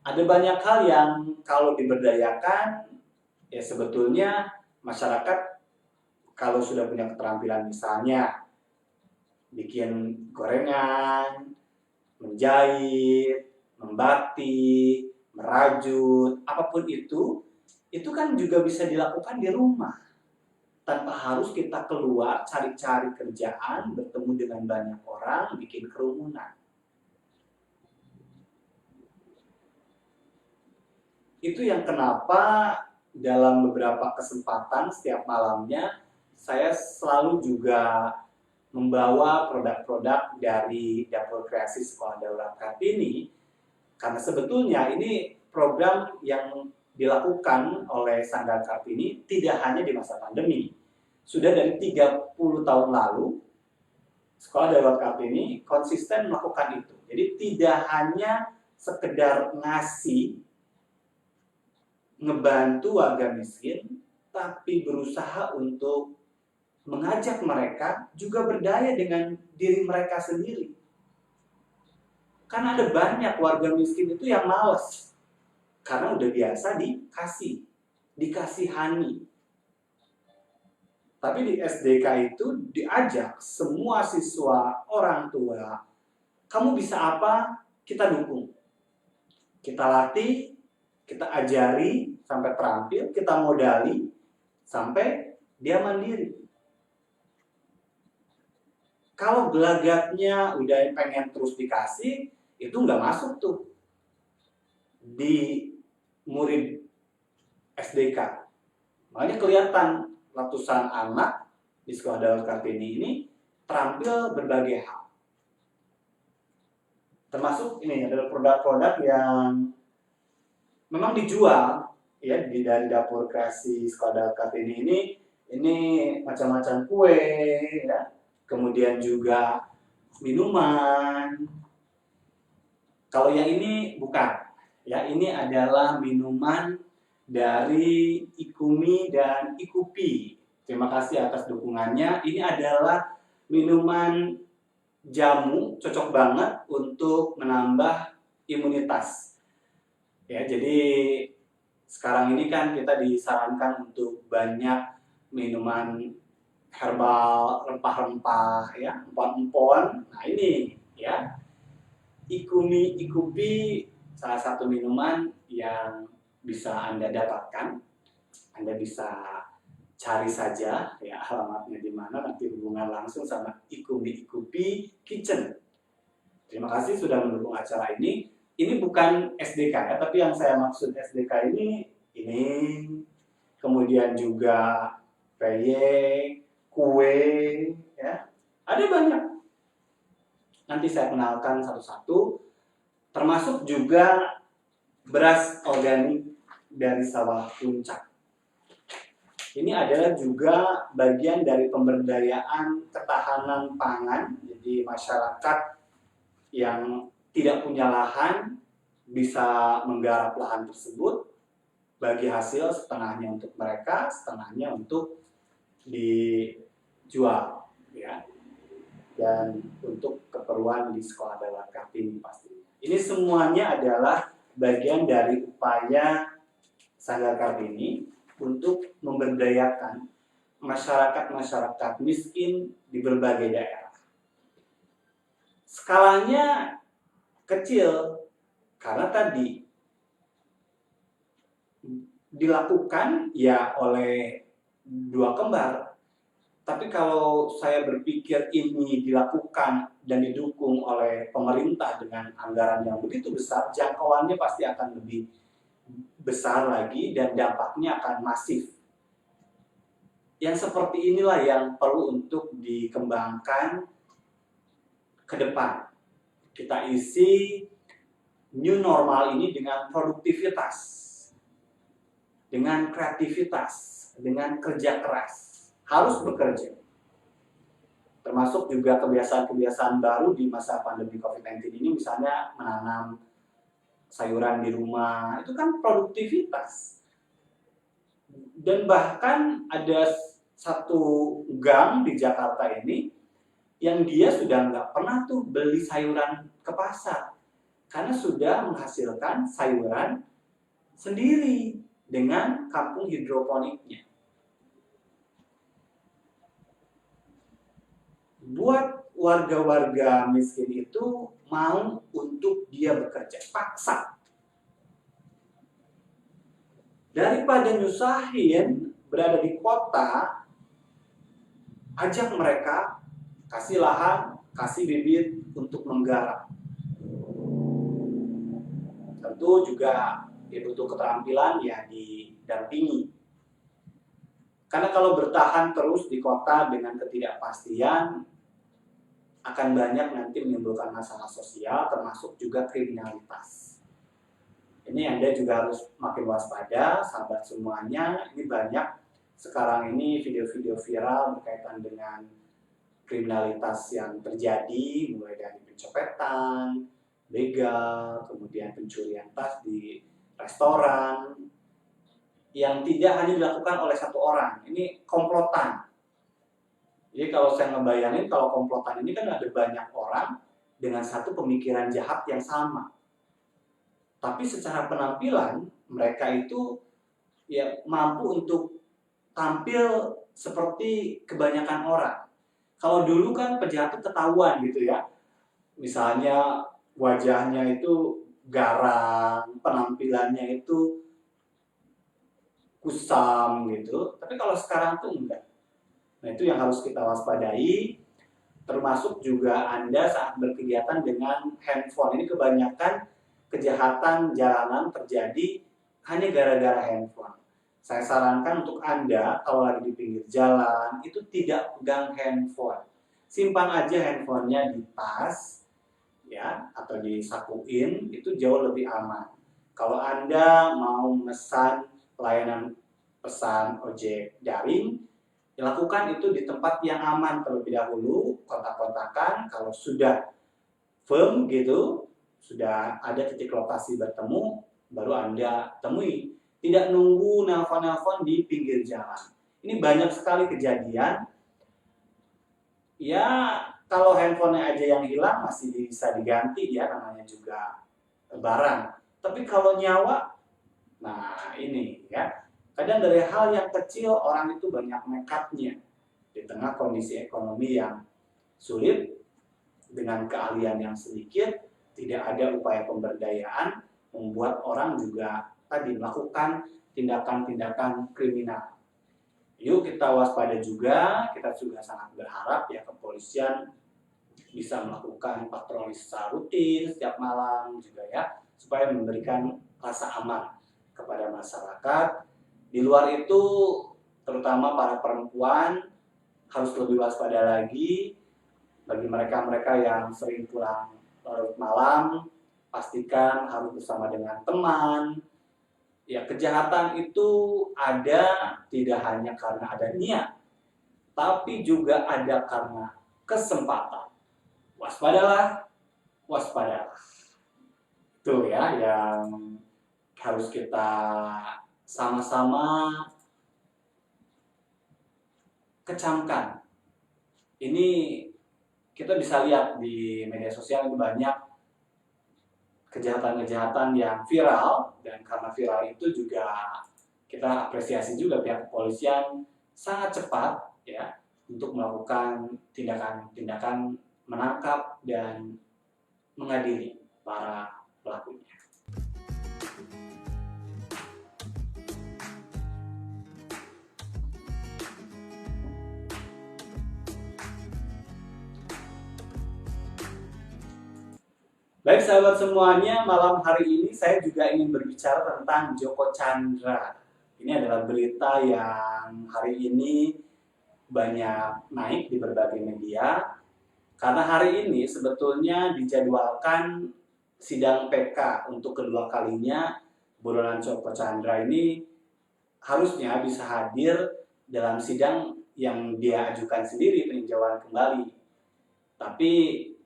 Ada banyak hal yang kalau diberdayakan, ya sebetulnya masyarakat kalau sudah punya keterampilan, misalnya bikin gorengan, menjahit, membatik, merajut, apapun itu kan juga bisa dilakukan di rumah. Tanpa harus kita keluar, cari-cari kerjaan, bertemu dengan banyak orang, bikin kerumunan. Itu yang kenapa dalam beberapa kesempatan setiap malamnya, saya selalu juga membawa produk-produk dari Dapur Kreasi Sekolah Darurat Kartini, karena sebetulnya ini program yang dilakukan oleh Sanggar Kartini tidak hanya di masa pandemi. Sudah dari 30 tahun lalu, Sekolah Darurat Kartini konsisten melakukan itu. Jadi tidak hanya sekedar ngasih, ngebantu warga miskin, tapi berusaha untuk mengajak mereka juga berdaya dengan diri mereka sendiri. Karena ada banyak warga miskin itu yang malas, karena udah biasa dikasihani. Tapi di SDK itu diajak semua siswa, orang tua, kamu bisa apa, kita dukung. Kita latih, kita ajari sampai terampil, kita modali sampai dia mandiri. Kalau gelagatnya udah pengen terus dikasih, itu nggak masuk tuh di murid SDK. Makanya kelihatan ratusan anak di Sekolah Darurat Kartini ini terampil berbagai hal. Termasuk ini adalah produk-produk yang memang dijual ya dari Dapur Kreasi Sekolah Darurat Kartini ini macam-macam kue ya. Kemudian juga minuman. Kalau yang ini bukan, ya ini adalah minuman dari Ikumi dan Ikupi. Terima kasih atas dukungannya. Ini adalah minuman jamu, cocok banget untuk menambah imunitas. Ya, jadi sekarang ini kan kita disarankan untuk banyak minuman herbal, rempah-rempah, ya, empon-empon. Nah ini, ya, Ikumi Ikupi salah satu minuman yang bisa Anda dapatkan. Anda bisa cari saja, ya, alamatnya di mana, nanti hubungan langsung sama Ikumi Ikupi Kitchen. Terima kasih sudah mendukung acara ini. Ini bukan SDK ya, tapi yang saya maksud SDK ini, kemudian juga peyek, kue, ya, ada banyak. Nanti saya kenalkan satu-satu, termasuk juga beras organik dari sawah Puncak. Ini adalah juga bagian dari pemberdayaan ketahanan pangan, jadi masyarakat yang tidak punya lahan bisa menggarap lahan tersebut, bagi hasil setengahnya untuk mereka, setengahnya untuk dijual, ya, dan untuk keperluan di sekolah dalam Kartini pastinya. Ini semuanya adalah bagian dari upaya Sanggar Kartini untuk memberdayakan masyarakat-masyarakat miskin di berbagai daerah. Skalanya kecil karena tadi dilakukan ya oleh dua kembar. Tapi kalau saya berpikir ini dilakukan dan didukung oleh pemerintah dengan anggaran yang begitu besar, jangkauannya pasti akan lebih besar lagi dan dampaknya akan masif. Yang seperti inilah yang perlu untuk dikembangkan ke depan. Kita isi new normal ini dengan produktivitas, dengan kreativitas, dengan kerja keras. Harus bekerja. Termasuk juga kebiasaan-kebiasaan baru di masa pandemi COVID-19 ini, misalnya menanam sayuran di rumah, itu kan produktivitas. Dan bahkan ada satu gang di Jakarta ini yang dia sudah nggak pernah tuh beli sayuran ke pasar karena sudah menghasilkan sayuran sendiri dengan kampung hidroponiknya. Buat warga-warga miskin itu mau untuk dia bekerja, paksa. Daripada nyusahin berada di kota, ajak mereka, kasih lahan, kasih bibit untuk menggarap. Tentu juga dia butuh keterampilan ya didampingi. Karena kalau bertahan terus di kota dengan ketidakpastian, akan banyak nanti menimbulkan masalah sosial, termasuk juga kriminalitas. Ini Anda juga harus makin waspada, sahabat semuanya. Ini banyak sekarang ini video-video viral berkaitan dengan kriminalitas yang terjadi, mulai dari pencopetan, begal, kemudian pencurian tas di restoran, yang tidak hanya dilakukan oleh satu orang. Ini komplotan. Jadi kalau saya ngebayangin, kalau komplotan ini kan ada banyak orang dengan satu pemikiran jahat yang sama. Tapi secara penampilan, mereka itu ya mampu untuk tampil seperti kebanyakan orang. Kalau dulu kan penjahat itu ketahuan gitu ya. Misalnya wajahnya itu garang, penampilannya itu kusam gitu. Tapi kalau sekarang tuh enggak. Nah, itu yang harus kita waspadai, termasuk juga Anda saat berkegiatan dengan handphone. Ini kebanyakan kejahatan jalanan terjadi hanya gara-gara handphone. Saya sarankan untuk Anda, kalau lagi di pinggir jalan, itu tidak pegang handphone. Simpan aja handphonenya di tas, ya, atau disakuin, itu jauh lebih aman. Kalau Anda mau memesan layanan pesan ojek daring, lakukan itu di tempat yang aman terlebih dahulu, kontak-kontakan. Kalau sudah firm gitu, sudah ada titik lokasi bertemu, baru Anda temui. Tidak nunggu nelpon-nelpon di pinggir jalan. Ini banyak sekali kejadian. Ya, kalau handphonenya aja yang hilang masih bisa diganti ya, namanya juga barang. Tapi kalau nyawa, nah ini ya. Kadang dari hal yang kecil orang itu banyak nekatnya di tengah kondisi ekonomi yang sulit, dengan keahlian yang sedikit, tidak ada upaya pemberdayaan, membuat orang juga tadi melakukan tindakan-tindakan kriminal. Yuk kita waspada juga, kita juga sangat berharap ya kepolisian bisa melakukan patroli secara rutin setiap malam juga ya, supaya memberikan rasa aman kepada masyarakat. Di luar itu, terutama para perempuan harus lebih waspada lagi. Bagi mereka-mereka yang sering pulang larut malam, pastikan harus bersama dengan teman. Ya, kejahatan itu ada tidak hanya karena ada niat, tapi juga ada karena kesempatan. Waspadalah, waspadalah. Itu Itu ya yang harus kita sama-sama kecamkan. Ini kita bisa lihat di media sosial itu banyak kejahatan-kejahatan yang viral, dan karena viral itu juga kita apresiasi juga pihak kepolisian sangat cepat ya untuk melakukan tindakan-tindakan menangkap dan mengadili para pelakunya. Baik sahabat semuanya, malam hari ini saya juga ingin berbicara tentang Joko Chandra. Ini adalah berita yang hari ini banyak naik di berbagai media. Karena hari ini sebetulnya dijadwalkan sidang PK untuk kedua kalinya. Buronan Joko Chandra ini harusnya bisa hadir dalam sidang yang dia ajukan sendiri, peninjauan kembali. Tapi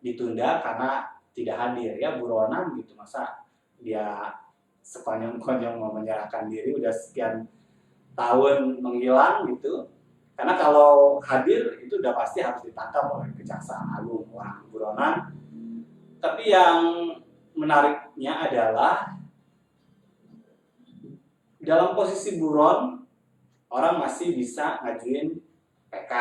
ditunda karena tidak hadir ya, buronan gitu, masa dia sekonyong-konyong mau menyerahkan diri udah sekian tahun menghilang gitu. Karena kalau hadir itu udah pasti harus ditangkap oleh Kejaksaan Agung, orang buronan. Tapi yang menariknya adalah dalam posisi buron orang masih bisa ngajuin PK.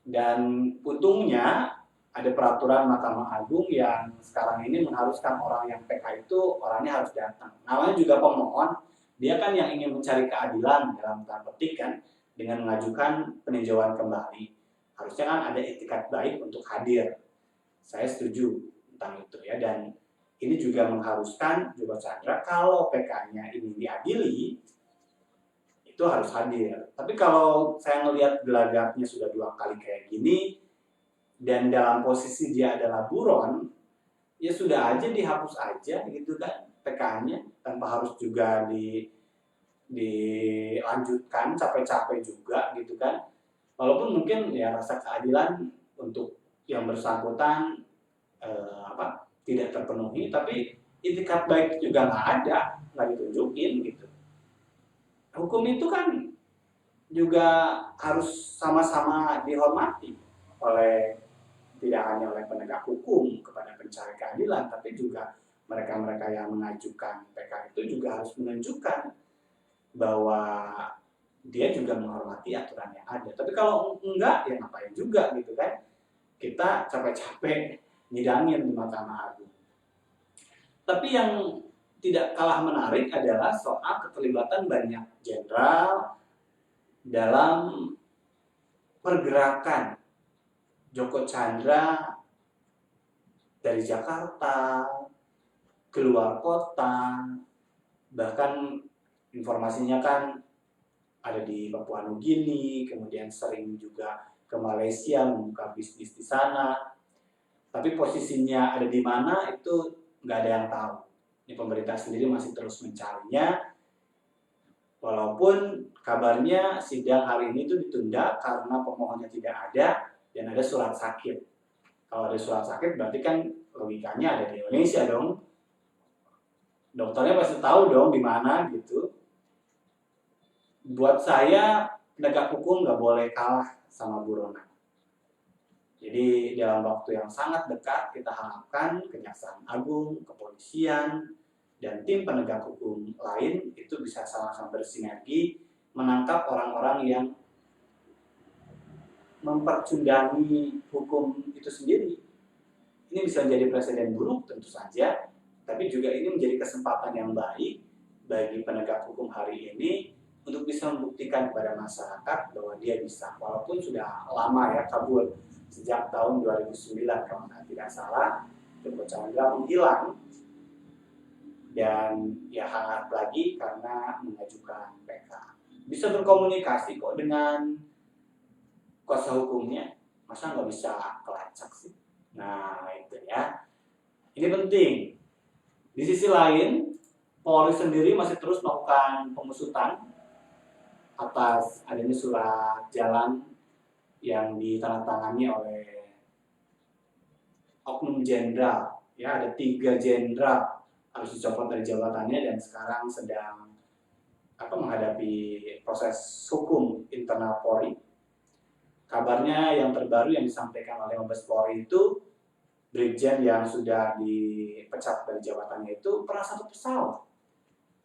Dan untungnya ada peraturan Mahkamah Agung yang sekarang ini mengharuskan orang yang PK itu orangnya harus datang. Namanya juga pemohon, dia kan yang ingin mencari keadilan dalam tanda petik kan, dengan mengajukan peninjauan kembali. Harusnya kan ada etikat baik untuk hadir. Saya setuju tentang itu ya, dan ini juga mengharuskan Joko Chandra kalau PK-nya ini diadili itu harus hadir. Tapi kalau saya ngelihat gelagatnya sudah 2 kali kayak gini, dan dalam posisi dia adalah buron, ya sudah aja dihapus aja gitu kan PK-nya, tanpa harus juga dilanjutkan capek-capek juga gitu kan. Walaupun mungkin ya rasa keadilan untuk yang bersangkutan tidak terpenuhi, tapi itikat baik juga nggak ditunjukin gitu. Hukum itu kan juga harus sama-sama dihormati oleh, tidak hanya oleh penegak hukum kepada pencari keadilan, tapi juga mereka-mereka yang mengajukan PK itu juga harus menunjukkan bahwa dia juga menghormati aturan yang ada. Tapi kalau enggak, ya ngapain juga gitu kan. Kita capek-capek nyidangin di Mahkamah Agung. Tapi yang tidak kalah menarik adalah soal keterlibatan banyak jenderal dalam pergerakan Joko Chandra dari Jakarta, keluar kota, bahkan informasinya kan ada di Papua Nugini, kemudian sering juga ke Malaysia membuka bisnis di sana. Tapi posisinya ada di mana itu nggak ada yang tahu. Ini pemerintah sendiri masih terus mencarinya. Walaupun kabarnya sidang hari ini itu ditunda karena pemohonnya tidak ada dan ada surat sakit. Kalau ada surat sakit berarti kan logikanya ada di Indonesia dong. Dokternya pasti tahu dong di mana gitu. Buat saya penegak hukum nggak boleh kalah sama buronan. Jadi dalam waktu yang sangat dekat kita harapkan Kejaksaan Agung, kepolisian, dan tim penegak hukum lain itu bisa sama-sama bersinergi menangkap orang-orang yang mempercundangi hukum itu sendiri. Ini bisa menjadi presiden buruk tentu saja, tapi juga ini menjadi kesempatan yang baik bagi penegak hukum hari ini untuk bisa membuktikan kepada masyarakat bahwa dia bisa, walaupun sudah lama ya kabur, sejak tahun 2009 kalau tidak salah, Joko Chandra menghilang dan ya hangat lagi karena mengajukan PK. Bisa berkomunikasi kok dengan kuasa hukumnya, masa nggak bisa kelacak sih? Nah itu ya, ini penting. Di sisi lain, Polri sendiri masih terus melakukan pengusutan atas adanya surat jalan yang ditandatangani oleh oknum jenderal Ya, ada 3 jenderal harus dicopot dari jabatannya dan sekarang sedang menghadapi proses hukum internal Polri. Kabarnya yang terbaru yang disampaikan oleh Mabes Polri itu, Brigjen yang sudah dipecat dari jabatannya itu pernah satu pesawat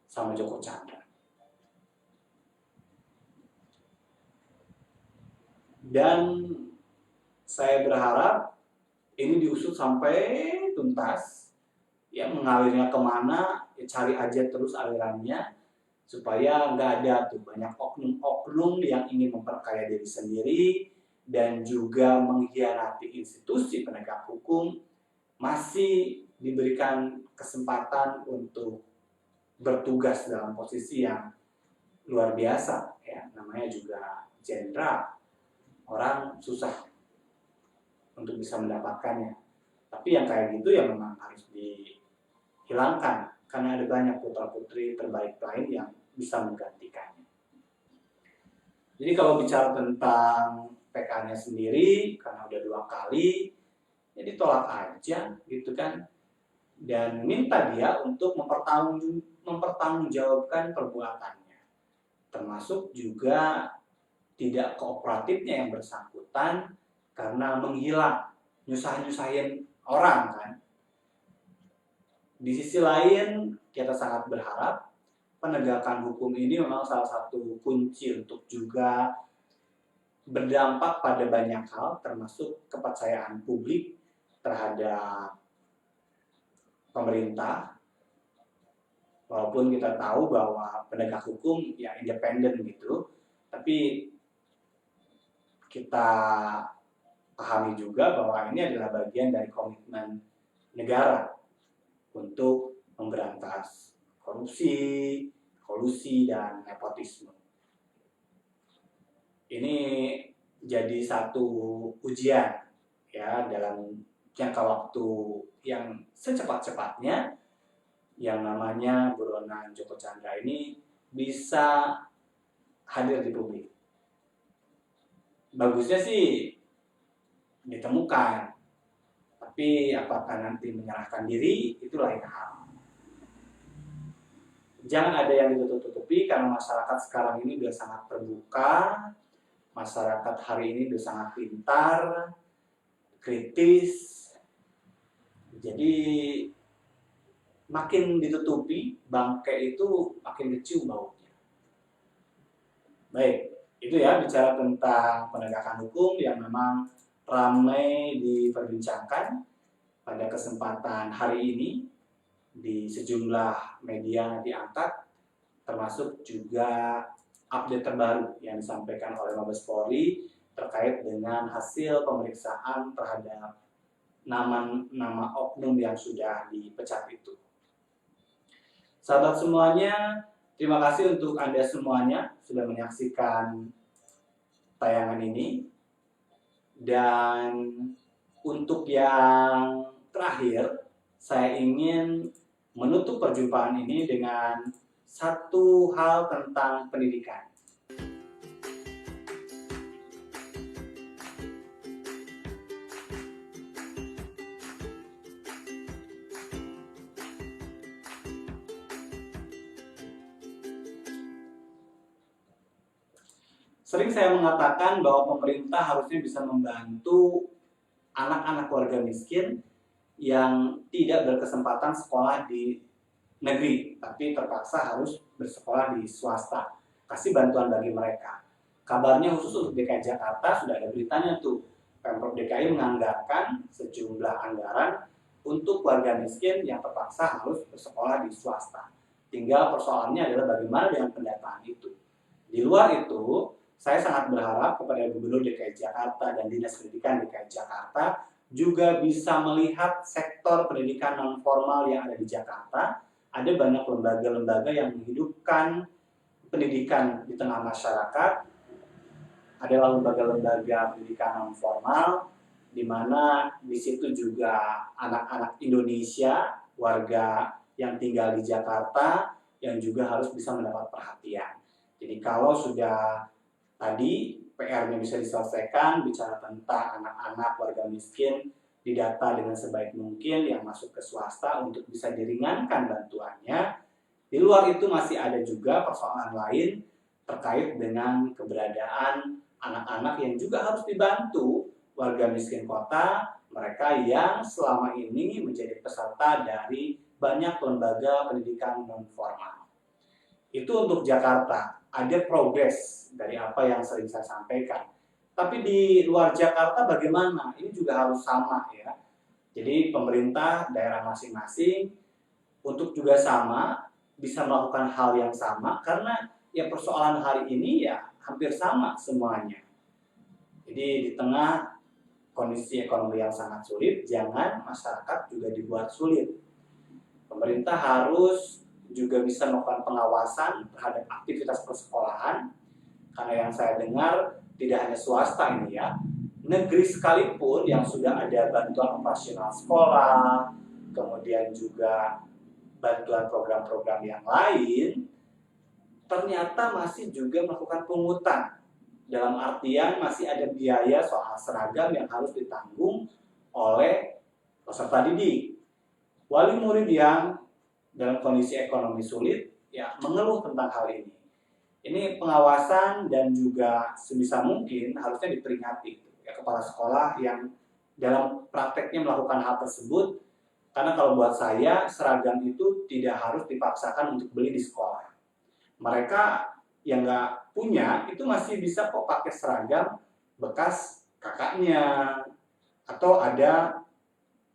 sama Joko Chandra. Dan saya berharap ini diusut sampai tuntas, ya mengalirnya kemana, ya cari aja terus alirannya, supaya nggak ada tuh banyak oknum-oknum yang ingin memperkaya diri sendiri dan juga mengkhianati institusi penegak hukum, masih diberikan kesempatan untuk bertugas dalam posisi yang luar biasa, ya namanya juga jenderal, orang susah untuk bisa mendapatkannya. Tapi yang kayak gitu ya memang harus dihilangkan karena ada banyak putra-putri terbaik lain yang bisa menggantikannya. Jadi kalau bicara tentang PK-nya sendiri, karena udah 2 kali, ya ditolak aja gitu kan. Dan minta dia untuk mempertanggungjawabkan perbuatannya. Termasuk juga tidak kooperatifnya yang bersangkutan karena menghilang, nyusahin orang kan. Di sisi lain, kita sangat berharap penegakan hukum ini memang salah satu kunci untuk juga berdampak pada banyak hal, termasuk kepercayaan publik terhadap pemerintah. Walaupun kita tahu bahwa penegak hukum ya independen gitu, tapi kita pahami juga bahwa ini adalah bagian dari komitmen negara untuk memberantas korupsi, kolusi, dan nepotisme. Ini jadi satu ujian ya dalam jangka waktu yang secepat-cepatnya yang namanya buronan Joko Chandra ini bisa hadir di publik. Bagusnya sih ditemukan, tapi apakah nanti menyerahkan diri itu lain hal. Jangan ada yang ditutup-tutupi karena masyarakat sekarang ini sudah sangat terbuka, masyarakat hari ini sudah sangat pintar, kritis. Jadi makin ditutupi, bangkai itu makin kecium baunya. Baik, itu ya bicara tentang penegakan hukum yang memang ramai diperbincangkan pada kesempatan hari ini. Di sejumlah media diangkat, termasuk juga update terbaru yang disampaikan oleh Mabes Polri terkait dengan hasil pemeriksaan terhadap nama oknum yang sudah dipecat itu. Sahabat semuanya, terima kasih untuk Anda semuanya sudah menyaksikan tayangan ini. Dan untuk yang terakhir, saya ingin menutup perjumpaan ini dengan satu hal tentang pendidikan. Sering saya mengatakan bahwa pemerintah harusnya bisa membantu anak-anak warga miskin yang tidak berkesempatan sekolah di negeri, tapi terpaksa harus bersekolah di swasta. Kasih bantuan bagi mereka. Kabarnya khusus untuk DKI Jakarta sudah ada beritanya tuh. Pemprov DKI menganggarkan sejumlah anggaran untuk warga miskin yang terpaksa harus bersekolah di swasta. Tinggal persoalannya adalah bagaimana dengan pendataan itu. Di luar itu, saya sangat berharap kepada Gubernur DKI Jakarta dan Dinas Pendidikan DKI Jakarta juga bisa melihat sektor pendidikan non formal yang ada di Jakarta. Ada banyak lembaga-lembaga yang menghidupkan pendidikan di tengah masyarakat. Adalah lembaga-lembaga pendidikan non formal, di mana di situ juga anak-anak Indonesia, warga yang tinggal di Jakarta, yang juga harus bisa mendapat perhatian. Jadi kalau sudah tadi PR-nya bisa diselesaikan, bicara tentang anak-anak warga miskin didata dengan sebaik mungkin yang masuk ke swasta untuk bisa diringankan bantuannya. Di luar itu masih ada juga persoalan lain terkait dengan keberadaan anak-anak yang juga harus dibantu, warga miskin kota, mereka yang selama ini menjadi peserta dari banyak lembaga pendidikan non formal. Itu untuk Jakarta, ada progres dari apa yang sering saya sampaikan. Tapi di luar Jakarta bagaimana? Ini juga harus sama ya. Jadi pemerintah daerah masing-masing untuk juga sama, bisa melakukan hal yang sama, karena ya persoalan hari ini ya hampir sama semuanya. Jadi di tengah kondisi ekonomi yang sangat sulit, jangan masyarakat juga dibuat sulit. Pemerintah harus juga bisa melakukan pengawasan terhadap aktivitas persekolahan, karena yang saya dengar tidak hanya swasta ini ya, negeri sekalipun yang sudah ada bantuan operasional sekolah, kemudian juga bantuan program-program yang lain, ternyata masih juga melakukan pungutan. Dalam artian masih ada biaya soal seragam yang harus ditanggung oleh peserta didik. Wali murid yang dalam kondisi ekonomi sulit ya mengeluh tentang hal ini. Ini pengawasan dan juga sebisa mungkin harusnya diperingati ya kepala sekolah yang dalam prakteknya melakukan hal tersebut, karena kalau buat saya seragam itu tidak harus dipaksakan untuk beli di sekolah. Mereka yang nggak punya itu masih bisa kok pakai seragam bekas kakaknya, atau ada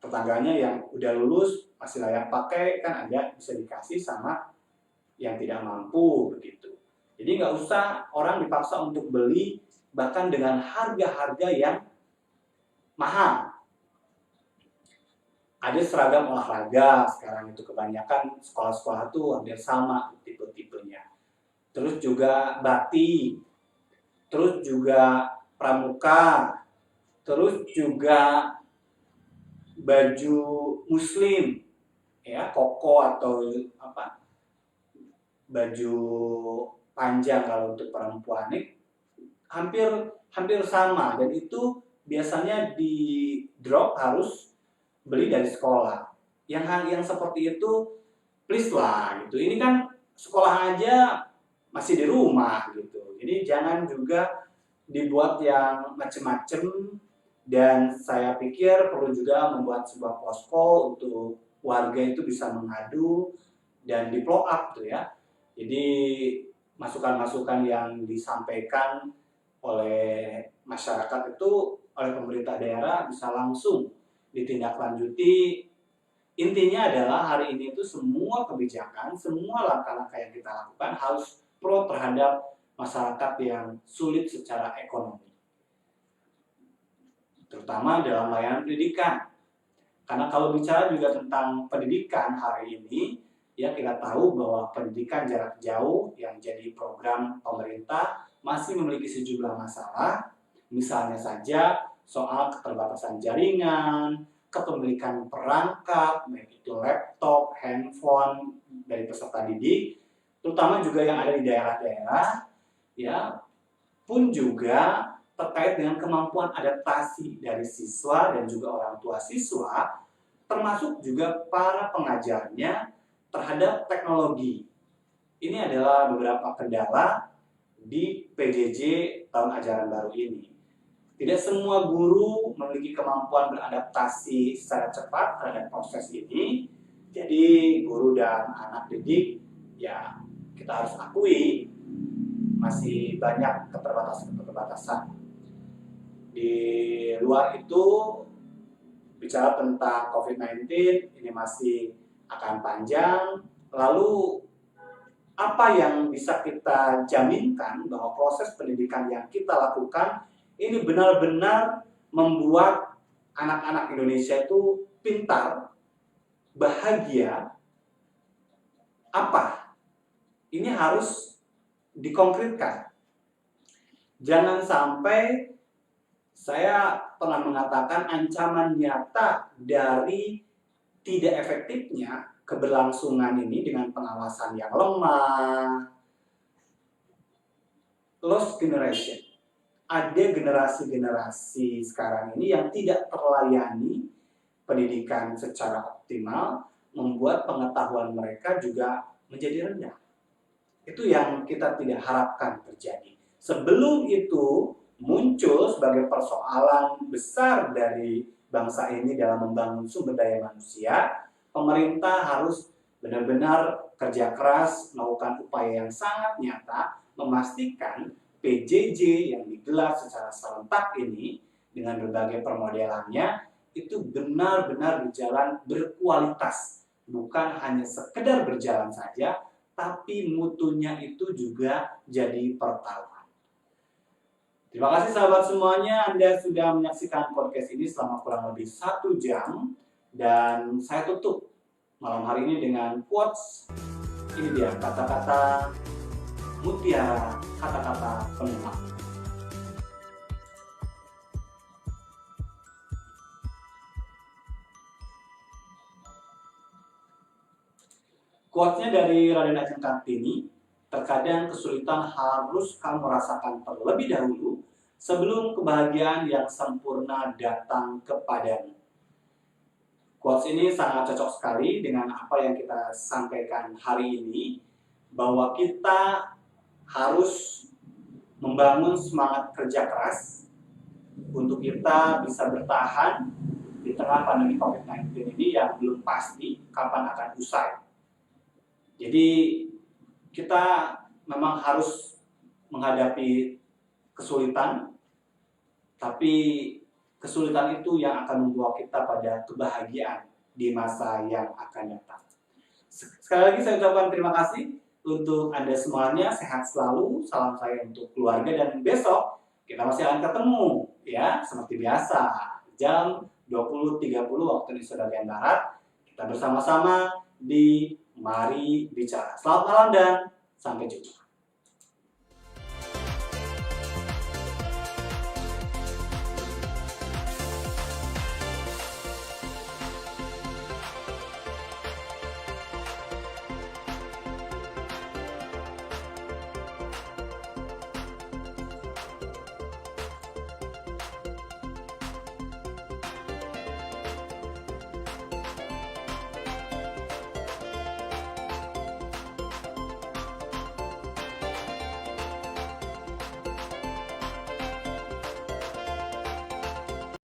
tetangganya yang udah lulus masih layak pakai, kan ada bisa dikasih sama yang tidak mampu begitu. Jadi nggak usah orang dipaksa untuk beli bahkan dengan harga-harga yang mahal. Ada seragam olahraga sekarang itu kebanyakan sekolah-sekolah tuh hampir sama tipe-tipenya. Terus juga batik, terus juga pramuka, terus juga baju muslim ya, koko atau apa, baju panjang kalau untuk perempuan ini hampir sama, dan itu biasanya di drop harus beli dari sekolah. Yang seperti itu please lah gitu. Ini kan sekolah aja masih di rumah gitu. Jadi jangan juga dibuat yang macem-macem, dan saya pikir perlu juga membuat sebuah posko untuk warga itu bisa mengadu dan di follow up tuh ya. Jadi masukan-masukan yang disampaikan oleh masyarakat itu oleh pemerintah daerah bisa langsung ditindaklanjuti. Intinya adalah hari ini itu semua kebijakan, semua langkah-langkah yang kita lakukan harus pro terhadap masyarakat yang sulit secara ekonomi, terutama dalam layanan pendidikan. Karena kalau bicara juga tentang pendidikan hari ini, ya kita tahu bahwa pendidikan jarak jauh yang jadi program pemerintah masih memiliki sejumlah masalah, misalnya saja soal keterbatasan jaringan, kepemilikan perangkat, baik itu laptop, handphone dari peserta didik, terutama juga yang ada di daerah-daerah, ya, pun juga terkait dengan kemampuan adaptasi dari siswa dan juga orang tua siswa, termasuk juga para pengajarnya terhadap teknologi. Ini adalah beberapa kendala di PJJ tahun ajaran baru ini. Tidak semua guru memiliki kemampuan beradaptasi secara cepat terhadap proses ini. Jadi guru dan anak didik ya kita harus akui masih banyak keterbatasan. Di luar itu bicara tentang COVID-19 ini masih akan panjang. Lalu apa yang bisa kita jaminkan bahwa proses pendidikan yang kita lakukan ini benar-benar membuat anak-anak Indonesia itu pintar, bahagia? Apa? Ini harus dikonkretkan. Jangan sampai saya pernah mengatakan ancaman nyata dari tidak efektifnya keberlangsungan ini dengan pengawasan yang lemah, lost generation. Ada generasi-generasi sekarang ini yang tidak terlayani pendidikan secara optimal, membuat pengetahuan mereka juga menjadi rendah. Itu yang kita tidak harapkan terjadi. Sebelum itu muncul sebagai persoalan besar dari bangsa ini dalam membangun sumber daya manusia, pemerintah harus benar-benar kerja keras, melakukan upaya yang sangat nyata, memastikan PJJ yang digelar secara serentak ini dengan berbagai permodelannya itu benar-benar berjalan berkualitas, bukan hanya sekedar berjalan saja, tapi mutunya itu juga jadi pertaruhan. Terima kasih sahabat semuanya, Anda sudah menyaksikan podcast ini selama kurang lebih 1 jam, dan saya tutup malam hari ini dengan quotes. Ini dia kata-kata mutiara, kata-kata penuh makna. Quotes-nya dari Raden Ajeng Kartini, terkadang kesulitan harus kamu rasakan terlebih dahulu sebelum kebahagiaan yang sempurna datang kepadamu. Quotes ini sangat cocok sekali dengan apa yang kita sampaikan hari ini, bahwa kita harus membangun semangat kerja keras untuk kita bisa bertahan di tengah pandemi COVID-19 ini yang belum pasti kapan akan usai. Jadi kita memang harus menghadapi kesulitan, tapi kesulitan itu yang akan membawa kita pada kebahagiaan di masa yang akan datang. Sekali lagi saya ucapkan terima kasih untuk Anda semuanya, sehat selalu, salam saya untuk keluarga, dan besok kita masih akan ketemu ya seperti biasa jam 20.30 waktu Indonesia bagian Barat. Kita bersama-sama di Mari Bicara. Selamat malam dan sampai jumpa.